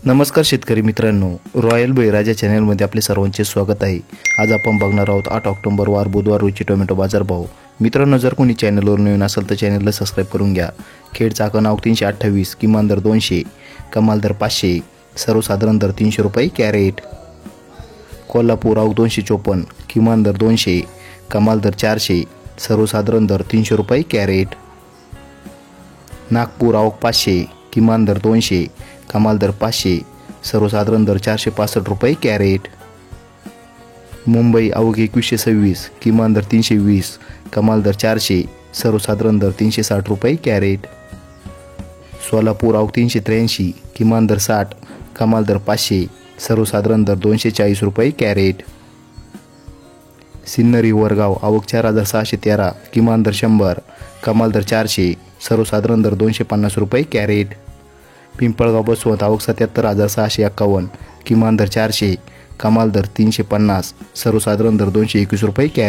नमस्कार शेतकरी मित्रांनो, रॉयल बळीराजा चॅनलमध्ये आपले सर्वांचे स्वागत आहे। आज आपण बघणार आहोत 8 ऑक्टोबर वार बुधवार रोजी टोमॅटो बाजारभाव। मित्रांनो, जर कोणी चॅनलवर नवीन असेल तर चॅनलला सबस्क्राइब करून घ्या। खेड चाकण आवक 328, किमान दर 200, कमाल दर 500, सर्वसाधारण दर 300 रुपये कॅरेट। कोल्हापूर आवक 254, किमान दर 200, कमाल दर 400, सर्वसाधारण दर 300 रुपये कॅरेट। नागपूर आवक 500, किमान दर 200, कमाल दर 500, सर्वसाधारण दर 465 रुपये कॅरेट। मुंबई आवक 2126, किमान दर 320, कमाल दर 400, सर्वसाधारण दर 360 रुपये कॅरेट। सोलापूर आवक 383, किमान दर 60, कमाल दर 500, सर्वसाधारण दर 240 रुपये कॅरेट। सिन्नरी वरगाव आवक 4613, किमान दर 100, कमाल दर 400, सर्वसाधारण दर 250 रुपये कॅरेट। पिंपळगाव बसवंत आवक 77651, किमान दर 400, कमाल दर 350, सर्वसाधारण दर 221 रुपये कॅरेट।